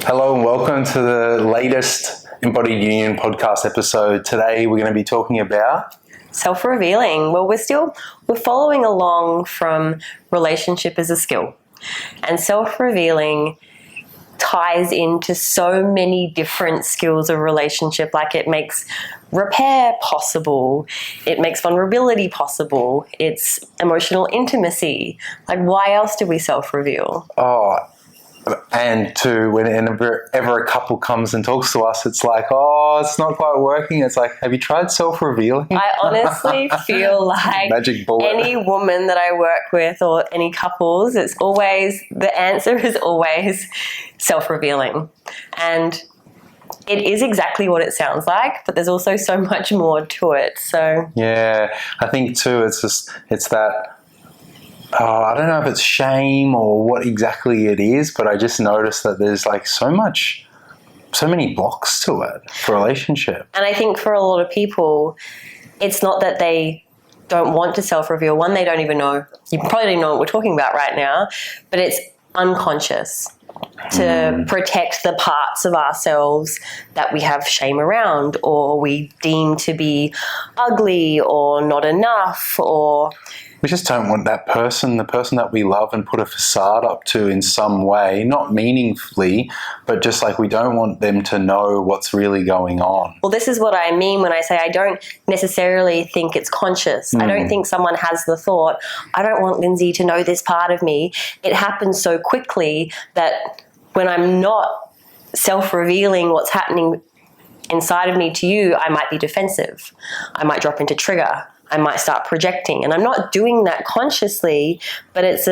Hello and welcome to the latest Embodied Union podcast episode. Today we're going to be talking about self-revealing. Well, we're following along from relationship as a skill, and self-revealing ties into so many different skills of relationship. Like, it makes repair possible, it makes vulnerability possible, it's emotional intimacy. Like, why else do we self-reveal? And whenever a couple comes and talks to us, it's like, it's not quite working. It's like, have you tried self-revealing? I honestly feel like magic bullet. Any woman that I work with or any couples, the answer is always self-revealing. And it is exactly what it sounds like, but there's also so much more to it. So yeah, I think too, it's that, I don't know if it's shame or what exactly it is, but I just noticed that there's like so many blocks to it for relationship. And I think for a lot of people, it's not that they don't want to self-reveal. One, they don't even know. You probably don't even know what we're talking about right now, but it's unconscious to protect the parts of ourselves that we have shame around, or we deem to be ugly or not enough, or we just don't want the person that we love and put a facade up to in some way, not meaningfully, but just like we don't want them to know what's really going on. Well, this is what I mean when I say I don't necessarily think it's conscious. I don't think someone has the thought, I don't want Lindsay to know this part of me. It happens so quickly that when I'm not self-revealing what's happening inside of me to you, I might be defensive. I might drop into trigger. I might start projecting, and I'm not doing that consciously, but it's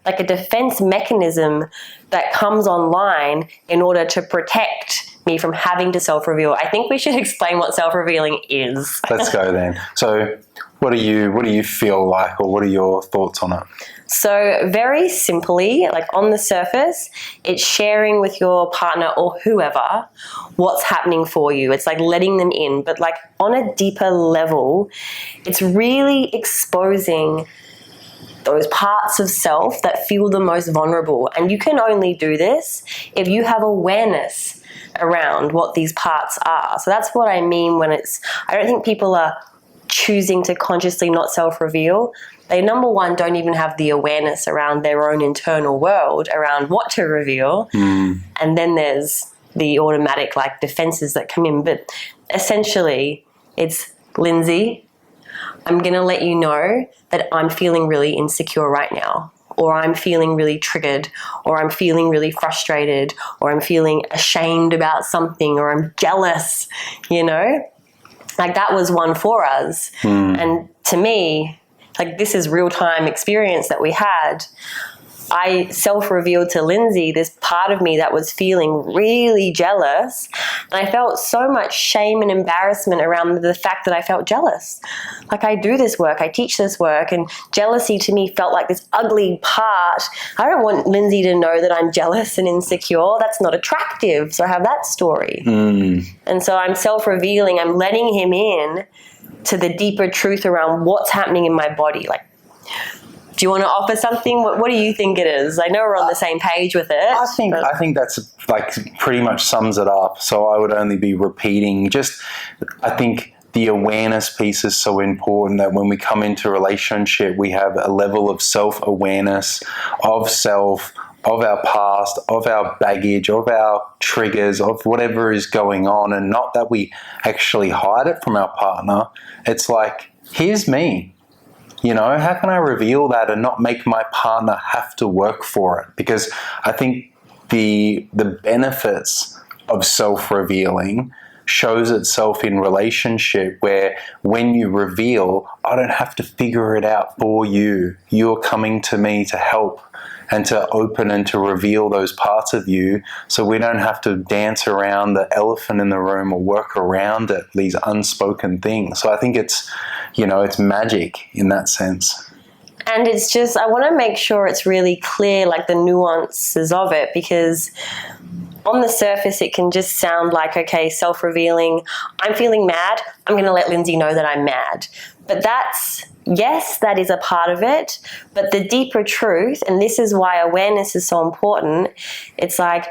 like a defense mechanism that comes online in order to protect me from having to self-reveal. I think we should explain what self-revealing is. Let's go then. So what do you feel like, or what are your thoughts on it? So very simply, like on the surface, it's sharing with your partner or whoever what's happening for you. It's like letting them in, but like on a deeper level, it's really exposing those parts of self that feel the most vulnerable. And you can only do this if you have awareness around what these parts are. So that's what I mean when I don't think people are choosing to consciously not self-reveal. They, number one, don't even have the awareness around their own internal world around what to reveal. And then there's the automatic like defenses that come in. But essentially, it's, Lindsay, I'm going to let you know that I'm feeling really insecure right now, or I'm feeling really triggered, or I'm feeling really frustrated, or I'm feeling ashamed about something, or I'm jealous, Like, that was one for us. And to me, like, this is real-time experience that we had. I self-revealed to Lindsay this part of me that was feeling really jealous. And I felt so much shame and embarrassment around the fact that I felt jealous. Like, I do this work, I teach this work, and jealousy to me felt like this ugly part. I don't want Lindsay to know that I'm jealous and insecure. That's not attractive. So I have that story. And so I'm self-revealing. I'm letting him in to the deeper truth around what's happening in my body. Like, do you want to offer something? What do you think it is? I know we're on the same page with it. I think that's like pretty much sums it up. So I would only be repeating. I think the awareness piece is so important, that when we come into a relationship, we have a level of self-awareness of self, of our past, of our baggage, of our triggers, of whatever is going on, and not that we actually hide it from our partner. It's like, here's me. How can I reveal that and not make my partner have to work for it? Because I think the benefits of self-revealing shows itself in relationship, where when you reveal, I don't have to figure it out for you. You're coming to me to help and to open and to reveal those parts of you, so we don't have to dance around the elephant in the room or work around it, these unspoken things. So I think it's magic in that sense. And it's just, I want to make sure it's really clear, like the nuances of it, because on the surface, it can just sound like, okay, self-revealing, I'm feeling mad, I'm going to let Lindsay know that I'm mad. But yes, that is a part of it, but the deeper truth, and this is why awareness is so important, it's like,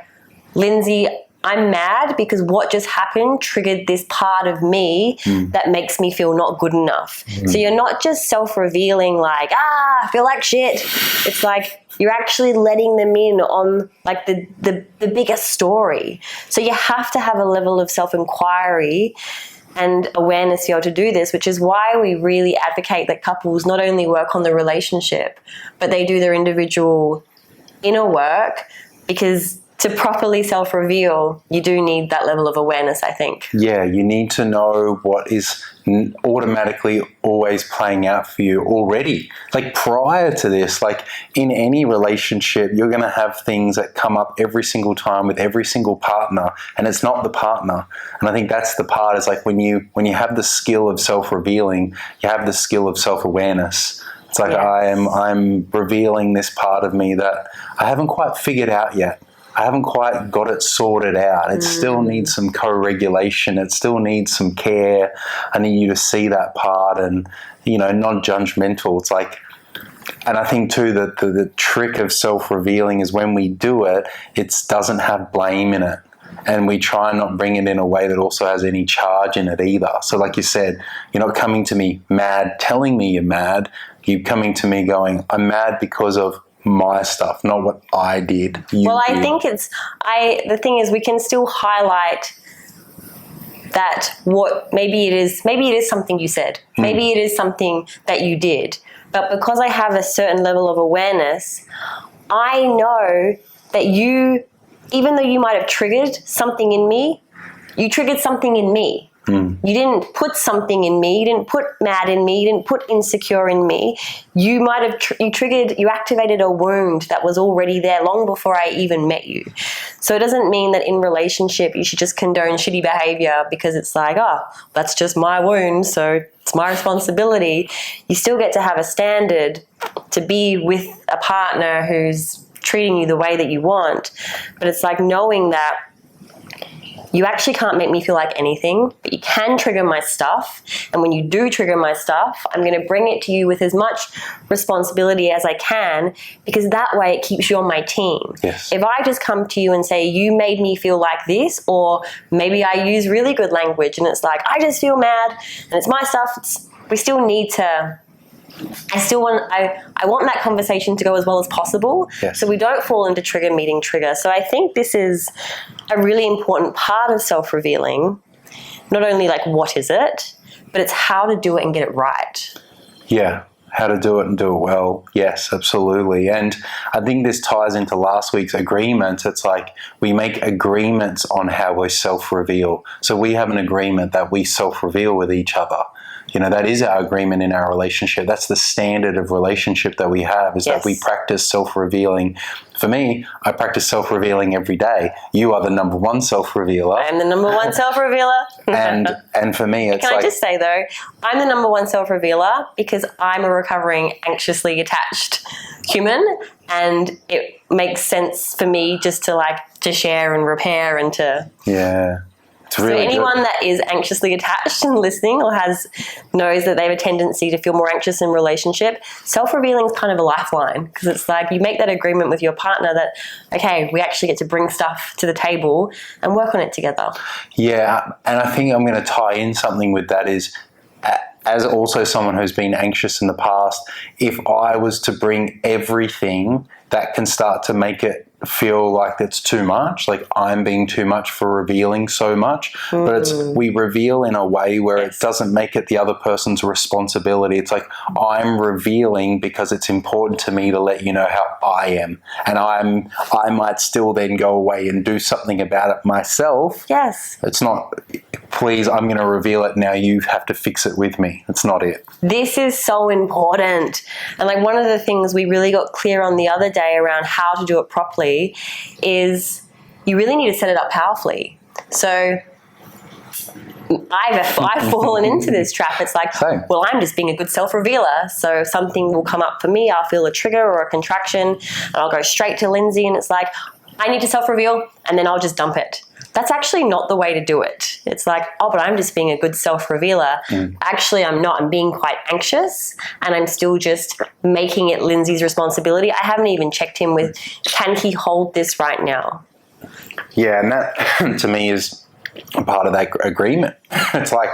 Lindsay, I'm mad because what just happened triggered this part of me that makes me feel not good enough. So you're not just self-revealing like, I feel like shit. It's like you're actually letting them in on like the bigger story. So you have to have a level of self-inquiry and awareness to be able to do this, which is why we really advocate that couples not only work on the relationship, but they do their individual inner work, because to properly self-reveal, you do need that level of awareness, I think. Yeah, you need to know what is automatically always playing out for you already. Like prior to this, like in any relationship, you're going to have things that come up every single time with every single partner, and it's not the partner. And I think that's the part, is like when you have the skill of self-revealing, you have the skill of self-awareness. It's like I'm revealing this part of me that I haven't quite figured out yet. I haven't quite got it sorted out. It still needs some co-regulation. It still needs some care. I need you to see that part and, non-judgmental. It's like, and I think too that the trick of self-revealing is when we do it, it doesn't have blame in it. And we try and not bring it in a way that also has any charge in it either. So like you said, you're not coming to me mad, telling me you're mad. You're coming to me going, I'm mad because of my stuff, not what I did. I think the thing is we can still highlight that maybe it is something you said. Maybe it is something that you did. But because I have a certain level of awareness, I know that even though you might have triggered something in me, you triggered something in me. You didn't put something in me. You didn't put mad in me. You didn't put insecure in me. You might have you activated a wound that was already there long before I even met you. So it doesn't mean that in relationship you should just condone shitty behavior because it's like, that's just my wound, so it's my responsibility. You still get to have a standard to be with a partner who's treating you the way that you want. But it's like knowing that you actually can't make me feel like anything, but you can trigger my stuff. And when you do trigger my stuff, I'm going to bring it to you with as much responsibility as I can, because that way it keeps you on my team. Yes. If I just come to you and say, you made me feel like this, or maybe I use really good language and it's like, I just feel mad and it's my stuff, we still need to... I want that conversation to go as well as possible, so we don't fall into trigger meeting trigger. So I think this is a really important part of self-revealing. Not only like what is it, but it's how to do it and get it right. Yeah, how to do it and do it well. Yes, absolutely. And I think this ties into last week's agreement. It's like we make agreements on how we self-reveal. So we have an agreement that we self-reveal with each other. That is our agreement in our relationship. That's the standard of relationship that we have, is that we practice self-revealing. For me, I practice self-revealing every day. You are the number one self-revealer. I am the number one self-revealer. and for me, it's Can I just say, though, I'm the number one self-revealer because I'm a recovering anxiously attached human, and it makes sense for me just to share and repair and to... Yeah. Really so anyone that is anxiously attached and listening or knows that they have a tendency to feel more anxious in relationship, self-revealing is kind of a lifeline, because it's like you make that agreement with your partner that, okay, we actually get to bring stuff to the table and work on it together. Yeah, and I think I'm going to tie in something with that is, as also someone who's been anxious in the past, if I was to bring everything, that can start to make it feel like it's too much, like I'm being too much for revealing so much. But we reveal in a way where it doesn't make it the other person's responsibility. It's like I'm revealing because it's important to me to let you know how I am, and I might still then go away and do something about it myself. Yes. It's not, please, I'm going to reveal it now, you have to fix it with me. It's not it. This is so important. And like one of the things we really got clear on the other day around how to do it properly is you really need to set it up powerfully. So I've fallen into this trap. It's like, well, I'm just being a good self-revealer. So if something will come up for me, I'll feel a trigger or a contraction and I'll go straight to Lindsay and it's like, I need to self-reveal, and then I'll just dump it. That's actually not the way to do it. It's like, but I'm just being a good self-revealer. Actually, I'm not. I'm being quite anxious, and I'm still just making it Lindsay's responsibility. I haven't even checked him with, can he hold this right now? Yeah, and that to me is part of that agreement. It's like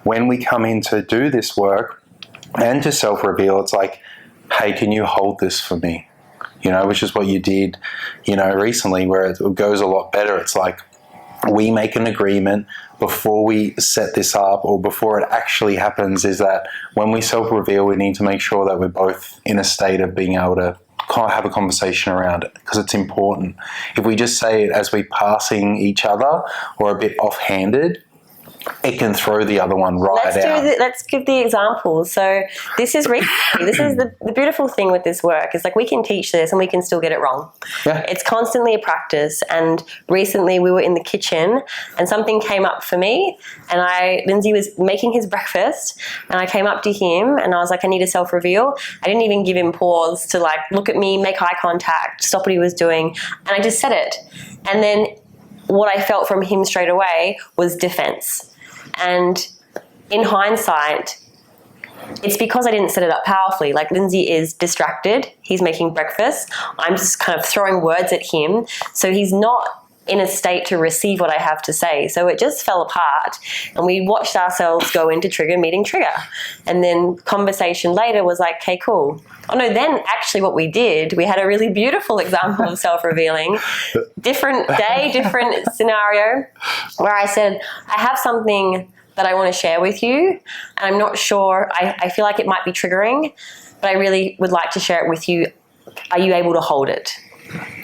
when we come in to do this work and to self-reveal, it's like, hey, can you hold this for me? You know, which is what you did, you know, recently, where it goes a lot better. It's like we make an agreement before we set this up or before it actually happens, is that when we self-reveal, we need to make sure that we're both in a state of being able to have a conversation around it, because it's important. If we just say it as we're passing each other or a bit offhanded, it can throw the other one right out. Let's give the example. So this is the beautiful thing with this work is like we can teach this and we can still get it wrong. Yeah. It's constantly a practice. And recently we were in the kitchen and something came up for me, and Lindsay was making his breakfast and I came up to him and I was like, I need a self-reveal. I didn't even give him pause to like look at me, make eye contact, stop what he was doing, and I just said it. And then what I felt from him straight away was defense. And in hindsight, it's because I didn't set it up powerfully. Like Lindsay is distracted. He's making breakfast. I'm just kind of throwing words at him. So he's not in a state to receive what I have to say. So it just fell apart and we watched ourselves go into trigger meeting trigger. And then conversation later was like, okay, cool. Oh no, then actually what we did, we had a really beautiful example of self-revealing. Different day, different scenario, where I said, I have something that I want to share with you. And I'm not sure, I feel like it might be triggering, but I really would like to share it with you. Are you able to hold it?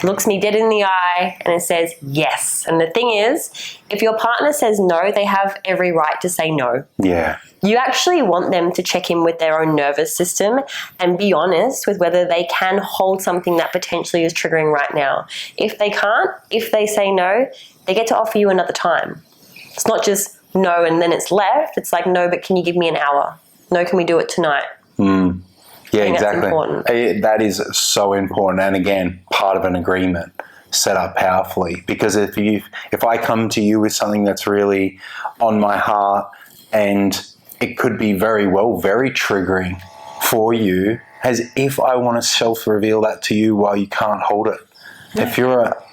Looks me dead in the eye and it says yes. And the thing is, if your partner says no, they have every right to say no. Yeah. You actually want them to check in with their own nervous system and be honest with whether they can hold something that potentially is triggering right now. If they can't, if they say no, they get to offer you another time. It's not just no and then it's left. It's like, no, but can you give me an hour? No, can we do it tonight? Yeah, exactly. That is so important. And again, part of an agreement set up powerfully. Because if I come to you with something that's really on my heart, and it could be very triggering for you, as if I want to self-reveal that to you while you can't hold it. Yeah.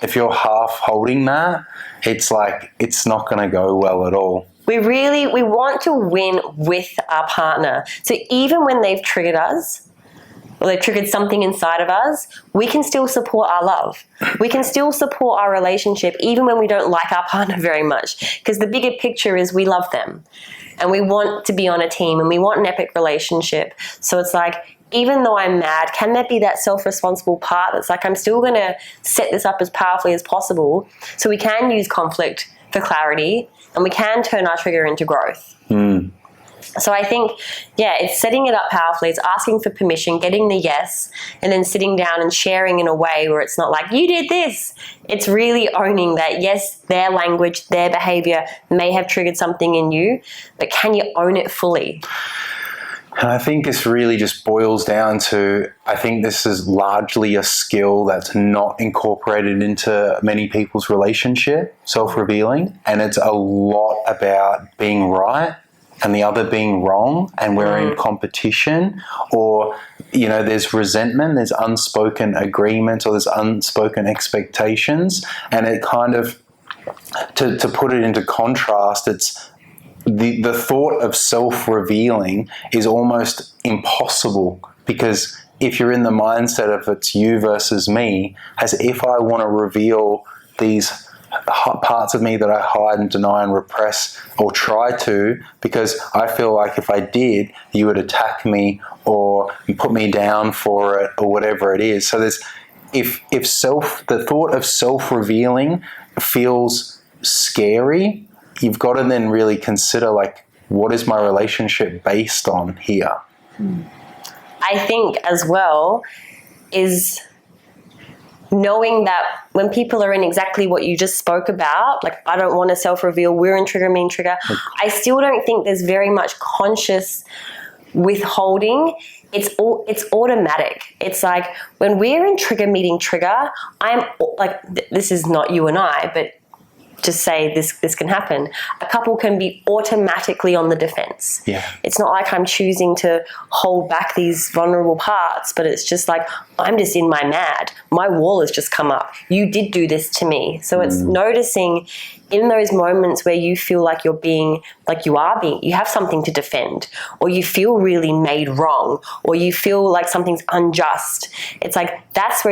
If you're half holding that, it's like it's not going to go well at all. We want to win with our partner. So even when they've triggered us, or they've triggered something inside of us, we can still support our love. We can still support our relationship even when we don't like our partner very much, because the bigger picture is we love them and we want to be on a team and we want an epic relationship. So it's like, even though I'm mad, can there be that self-responsible part that's like, I'm still going to set this up as powerfully as possible so we can use conflict for clarity and we can turn our trigger into growth. So I think, it's setting it up powerfully. It's asking for permission, getting the yes, and then sitting down and sharing in a way where it's not like, you did this. It's really owning that, yes, their language, their behavior may have triggered something in you, but can you own it fully? And I think this really just boils down to, I think this is largely a skill that's not incorporated into many people's relationship, self-revealing. And it's a lot about being right and the other being wrong, and we're in competition, or, there's resentment, there's unspoken agreements, or there's unspoken expectations. And it kind of, to put it into contrast, it's the thought of self-revealing is almost impossible, because if you're in the mindset of it's you versus me, as if I want to reveal these parts of me that I hide and deny and repress or try to, because I feel like if I did, you would attack me or put me down for it or whatever it is. So there's, if the thought of self-revealing feels scary, you've got to then really consider, like, what is my relationship based on here? I think as well is knowing that when people are in exactly what you just spoke about, like, I don't want to self-reveal, we're in trigger, mean trigger, I still don't think there's very much conscious withholding. It's automatic. It's like when we're in trigger meeting trigger, I'm like, this is not you and I, but just say this can happen. A couple can be automatically on the defense. Yeah. It's not like I'm choosing to hold back these vulnerable parts, but it's just like, I'm just in my mad. My wall has just come up. You did do this to me. So it's noticing in those moments where you feel like you're being, like you have something to defend, or you feel really made wrong, or you feel like something's unjust. It's like, that's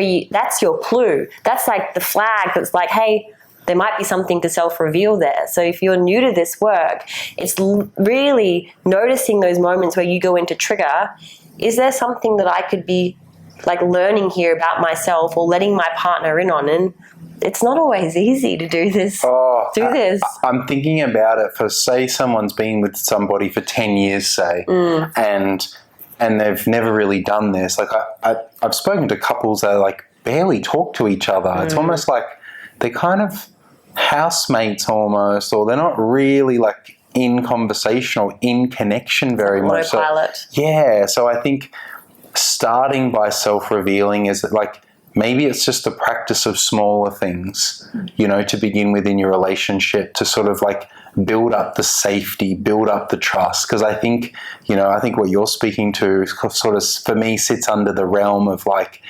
your clue. That's like the flag that's like, hey, there might be something to self-reveal there. So if you're new to this work, it's really noticing those moments where you go into trigger. Is there something that I could be like learning here about myself or letting my partner in on? And it's not always easy to do this. I'm thinking about it for, say, someone's been with somebody for 10 years, say, and they've never really done this. Like I've spoken to couples that like barely talk to each other. It's almost like they're kind of housemates almost, or they're not really like in conversation or in connection very much. Autopilot. So I think starting by self-revealing is like, maybe it's just a practice of smaller things, to begin with in your relationship, to sort of like build up the safety, build up the trust. Because I think what you're speaking to sort of, for me, sits under the realm of like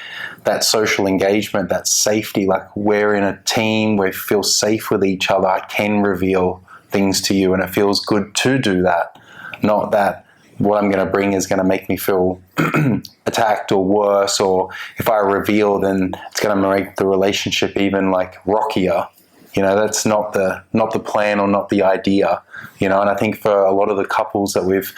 that social engagement, that safety. Like we're in a team, we feel safe with each other. I can reveal things to you and it feels good to do that. Not that what I'm going to bring is going to make me feel attacked or worse, or if I reveal, then it's going to make the relationship even like rockier. That's not the plan or not the idea. And I think for a lot of the couples that we've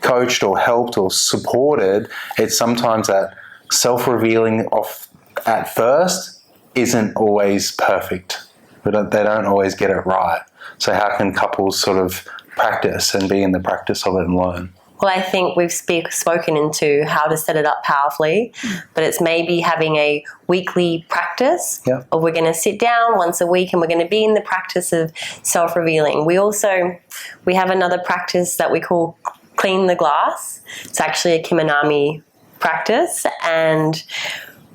coached or helped or supported, it's sometimes that self-revealing off at first isn't always perfect. They don't always get it right. So how can couples sort of practice and be in the practice of it and learn? Well, I think we've spoken into how to set it up powerfully, but it's maybe having a weekly practice, or we're going to sit down once a week and we're going to be in the practice of self-revealing. We have another practice that we call clean the glass. It's actually a Kiminami practice, and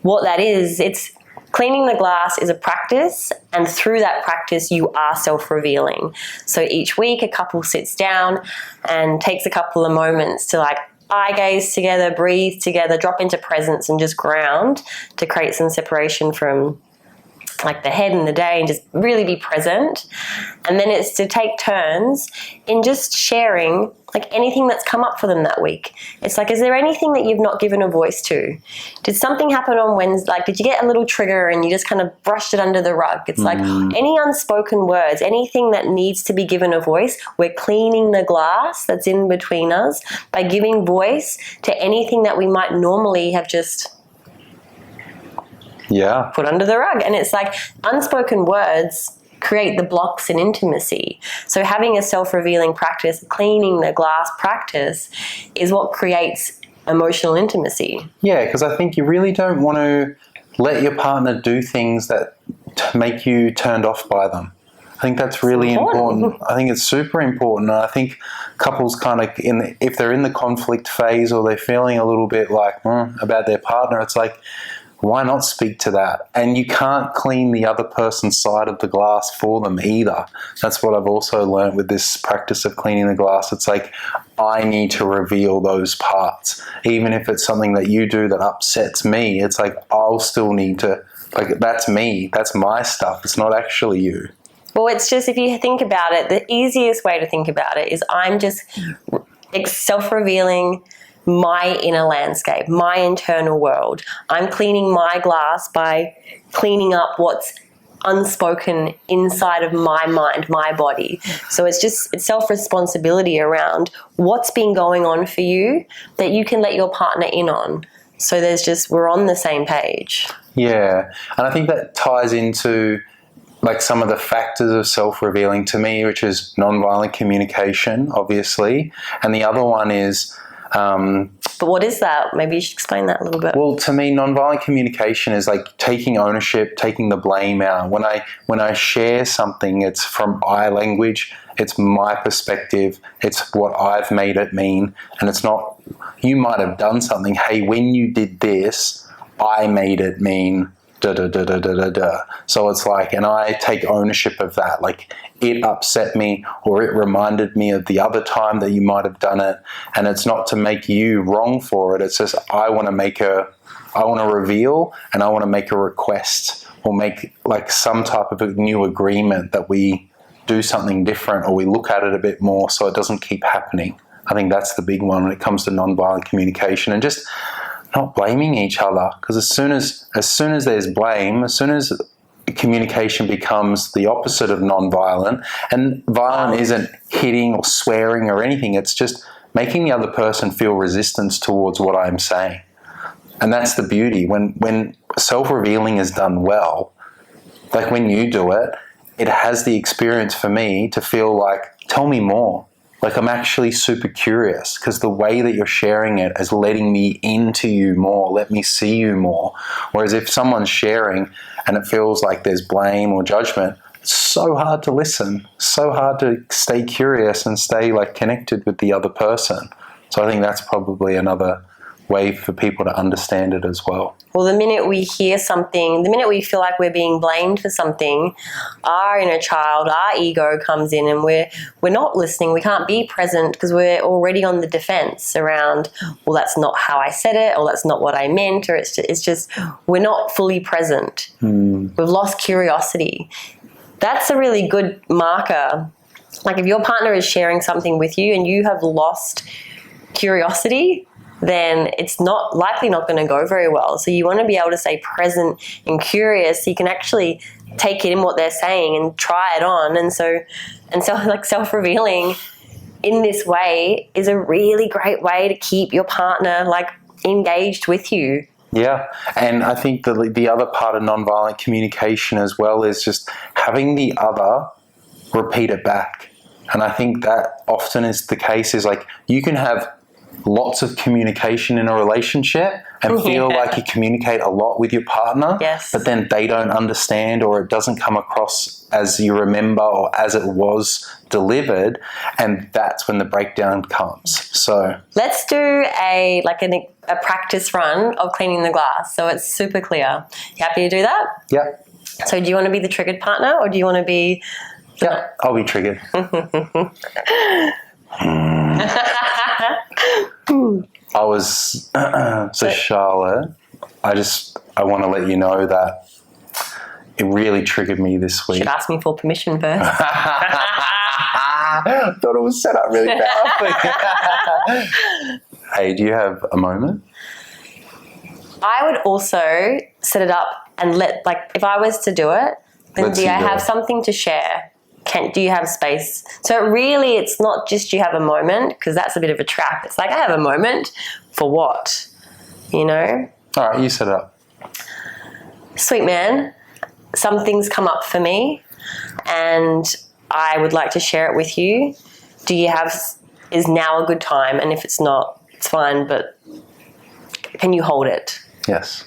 what that is, it's cleaning the glass is a practice, and through that practice, you are self-revealing. So each week, a couple sits down and takes a couple of moments to like eye gaze together, breathe together, drop into presence, and just ground to create some separation from like the head and the day, and just really be present. And then it's to take turns in just sharing like anything that's come up for them that week. It's like, is there anything that you've not given a voice to? Did something happen on Wednesday? Like, did you get a little trigger and you just kind of brushed it under the rug? It's like any unspoken words, anything that needs to be given a voice, we're cleaning the glass that's in between us by giving voice to anything that we might normally have just put under the rug. And it's like unspoken words create the blocks in intimacy. So having a self-revealing practice, cleaning the glass practice, is what creates emotional intimacy. Yeah, because I think you really don't want to let your partner do things that make you turned off by them. I think that's really important. I think it's super important. And I think couples kind of, if they're in the conflict phase or they're feeling a little bit like about their partner, it's like, why not speak to that? And you can't clean the other person's side of the glass for them either. That's what I've also learned with this practice of cleaning the glass. It's like, I need to reveal those parts. Even if it's something that you do that upsets me, it's like, I'll still need to, like, that's me. That's my stuff. It's not actually you. Well, it's just, if you think about it, the easiest way to think about it is I'm just self-revealing my inner landscape, my internal world. I'm cleaning my glass by cleaning up what's unspoken inside of my mind, my body. So it's self-responsibility around what's been going on for you that you can let your partner in on. So we're on the same page. Yeah. And I think that ties into like some of the factors of self-revealing to me, which is nonviolent communication, obviously. And the other one is but what is that? Maybe you should explain that a little bit. Well, to me, nonviolent communication is like taking ownership, taking the blame out. When I share something, it's from I language, it's my perspective, it's what I've made it mean, and it's not, you might have done something, hey, when you did this, I made it mean da da da da da da da. So it's like, and I take ownership of that. Like, it upset me, or it reminded me of the other time that you might have done it. And it's not to make you wrong for it. It's just I want to reveal, and I want to make a request, or make like some type of a new agreement that we do something different, or we look at it a bit more so it doesn't keep happening. I think that's the big one when it comes to nonviolent communication, and just not blaming each other. Because as soon as there's blame, as soon as communication becomes the opposite of nonviolent, and violent isn't hitting or swearing or anything, it's just making the other person feel resistance towards what I'm saying. And that's the beauty. When self-revealing is done well, like when you do it, it has the experience for me to feel like, tell me more. Like, I'm actually super curious, because the way that you're sharing it is letting me into you more, let me see you more. Whereas if someone's sharing and it feels like there's blame or judgment, it's so hard to listen, so hard to stay curious and stay like connected with the other person. So I think that's probably another way for people to understand it as well. Well, the minute we hear something, the minute we feel like we're being blamed for something, our inner child, our ego comes in, and we're not listening. We can't be present because we're already on the defense around, well, that's not how I said it, or that's not what I meant, or it's just we're not fully present. We've lost curiosity. That's a really good marker. Like, if your partner is sharing something with you and you have lost curiosity, then it's not going to go very well. So you want to be able to stay present and curious so you can actually take it in what they're saying and try it on. And so like self-revealing in this way is a really great way to keep your partner like engaged with you. Yeah, and I think the other part of nonviolent communication as well is just having the other repeat it back. And I think that often is the case, is like you can have lots of communication in a relationship and feel like you communicate a lot with your partner, but then they don't understand, or it doesn't come across as you remember or as it was delivered, and that's when the breakdown comes. So let's do a practice run of cleaning the glass so it's super clear. You happy to do that? Yeah. So do you want to be the triggered partner, or do you want to be... Yeah, I'll be triggered. So Charlotte, I want to let you know that it really triggered me this week. Should ask me for permission first. I thought it was set up really powerfully. Hey, do you have a moment? I would also set it up and if I was to do it, Lindsay, I have something to share. Do you have space? So really, it's not just you have a moment, because that's a bit of a trap. It's like, I have a moment for what? You know? All right, you set it up. Sweet man, some things come up for me and I would like to share it with you. Is now a good time? And if it's not, it's fine, but can you hold it? Yes.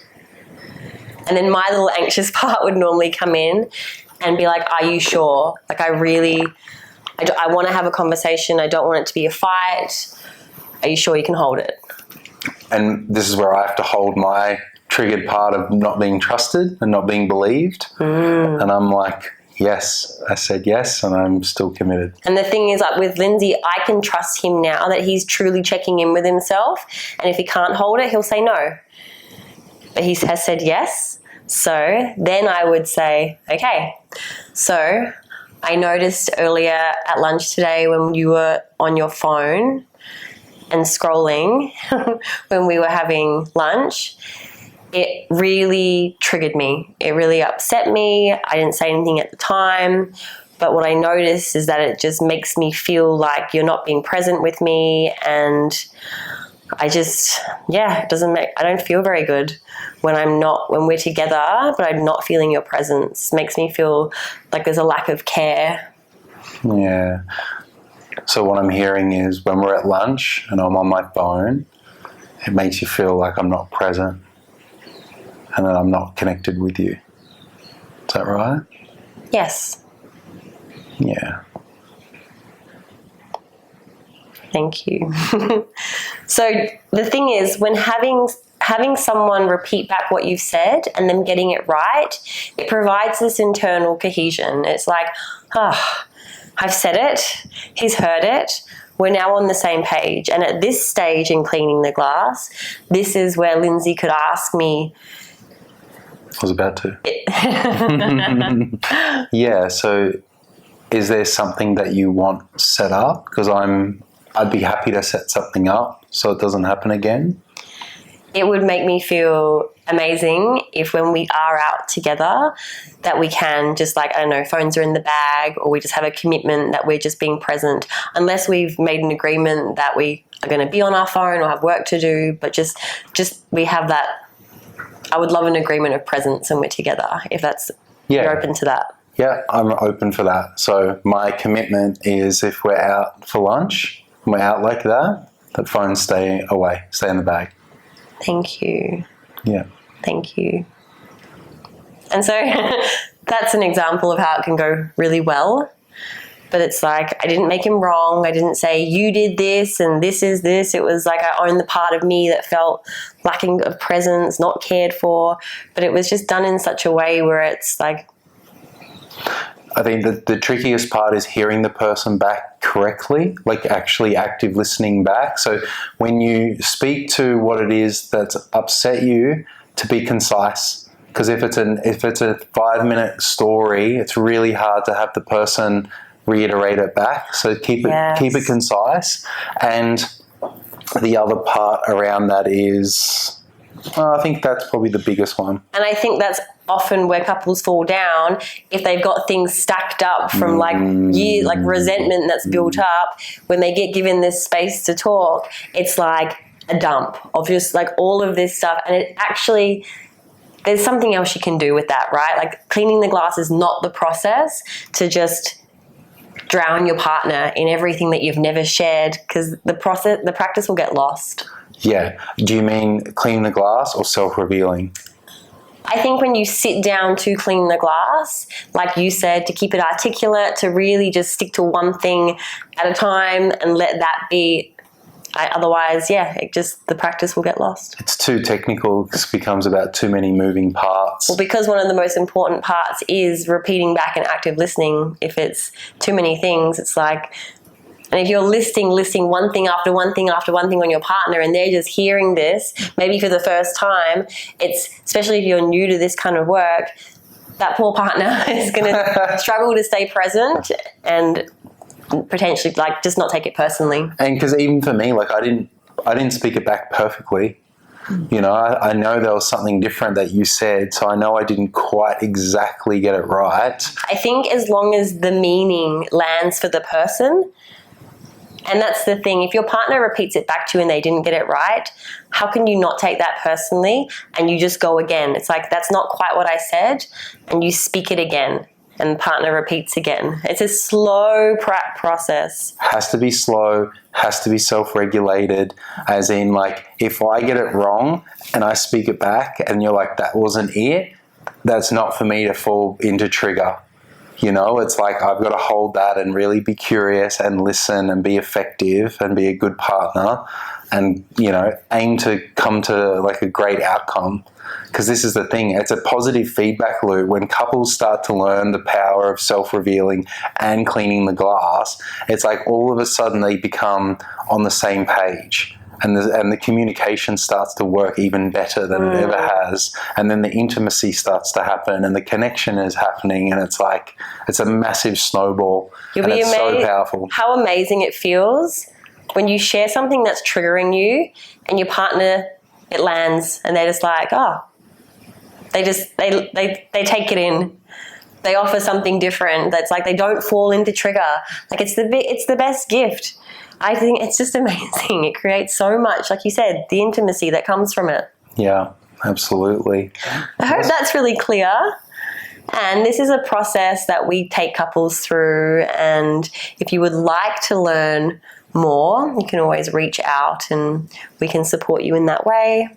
And then my little anxious part would normally come in and be like, are you sure? Like, I want to have a conversation. I don't want it to be a fight. Are you sure you can hold it? And this is where I have to hold my triggered part of not being trusted and not being believed. And I'm like, yes. I said yes, and I'm still committed. And the thing is, like with Lindsay, I can trust him now that he's truly checking in with himself. And if he can't hold it, he'll say no. But he has said yes. So then I would say, okay. So I noticed earlier at lunch today when you were on your phone and scrolling when we were having lunch, it really triggered me. It really upset me. I didn't say anything at the time, but what I noticed is that it just makes me feel like you're not being present with me, and I don't feel very good when we're together, but I'm not feeling your presence. It makes me feel like there's a lack of care. Yeah. So what I'm hearing is when we're at lunch and I'm on my phone, it makes you feel like I'm not present and that I'm not connected with you. Is that right? Yes. Yeah. Thank you. So the thing is, when having having someone repeat back what you've said and them getting it right, it provides this internal cohesion. It's like, I've said it, he's heard it, we're now on the same page. And at this stage in cleaning the glass, this is where Lindsay could ask me. I was about to. Yeah, so is there something that you want set up? Because I'd be happy to set something up so it doesn't happen again. It would make me feel amazing if when we are out together that we can just like, I don't know, phones are in the bag, or we just have a commitment that we're just being present, unless we've made an agreement that we are going to be on our phone or have work to do, but just we have that. I would love an agreement of presence when we're together, if you're open to that. Yeah, I'm open for that. So my commitment is if we're out for lunch, we're out like that, the phones stay away, stay in the bag. Thank you. Yeah. Thank you. And so that's an example of how it can go really well. But it's like, I didn't make him wrong. I didn't say, you did this and this is this. It was like I owned the part of me that felt lacking of presence, not cared for. But it was just done in such a way where it's like... I think that the trickiest part is hearing the person back correctly, like actually active listening back. So when you speak to what it is that's upset you, to be concise. Because if it's a 5-minute story, it's really hard to have the person reiterate it back. So keep it concise. And the other part around that is, I think that's probably the biggest one. And I think that's often where couples fall down if they've got things stacked up from like years, like resentment that's built up. When they get given this space to talk, it's like a dump of just like all of this stuff. And it actually, there's something else you can do with that, right? Like cleaning the glass is not the process to just drown your partner in everything that you've never shared, because the practice will get lost. Yeah. Do you mean clean the glass or self-revealing? I think when you sit down to clean the glass, like you said, to keep it articulate, to really just stick to one thing at a time and let that be. Otherwise, the practice will get lost. It's too technical. It becomes about too many moving parts. Well, because one of the most important parts is repeating back and active listening. If it's too many things, it's like, and if you're listing one thing after one thing after one thing on your partner, and they're just hearing this, maybe for the first time, it's, especially if you're new to this kind of work, that poor partner is going to struggle to stay present and potentially like just not take it personally. And because even for me, like I didn't speak it back perfectly. You know, I know there was something different that you said, so I know I didn't quite exactly get it right. I think as long as the meaning lands for the person, and that's the thing, if your partner repeats it back to you and they didn't get it right, how can you not take that personally and you just go again? It's like, that's not quite what I said, and you speak it again. And the partner repeats again. It's a slow process. Has to be slow, has to be self-regulated, as in like if I get it wrong and I speak it back and you're like, that wasn't it, that's not for me to fall into trigger. You know, it's like I've got to hold that and really be curious and listen and be effective and be a good partner and, you know, aim to come to like a great outcome. Because this is the thing, it's a positive feedback loop. When couples start to learn the power of self-revealing and cleaning the glass, it's like all of a sudden they become on the same page. And the communication starts to work even better than it ever has. And then the intimacy starts to happen and the connection is happening. And it's like, it's a massive snowball. And it's so powerful. How amazing it feels when you share something that's triggering you and your partner, it lands and they're just like, oh, they take it in. They offer something different. That's like, they don't fall into trigger. Like it's the best gift. I think it's just amazing. It creates so much, like you said, the intimacy that comes from it. Yeah, absolutely. I hope that's really clear. And this is a process that we take couples through. And if you would like to learn more, you can always reach out and we can support you in that way.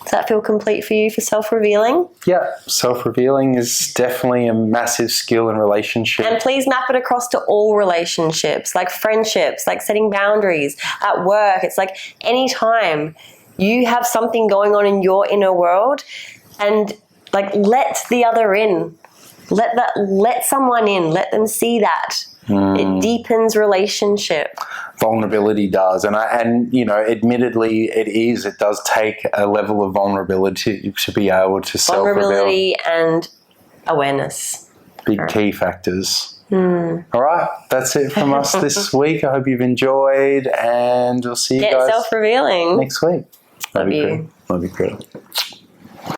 Does that feel complete for you for self-revealing? Yeah, self-revealing is definitely a massive skill in relationship. And please map it across to all relationships, like friendships, like setting boundaries at work. It's like anytime You have something going on in your inner world, and like let the other in. Let someone in. Let them see that. It deepens relationship. Vulnerability does, and admittedly, it does take a level of vulnerability to be able to self-reveal. Vulnerability and awareness. Big key factors. All right, that's it from us this week. I hope you've enjoyed, and we'll see you guys Get self-revealing next week. Love you. Love you, Greta.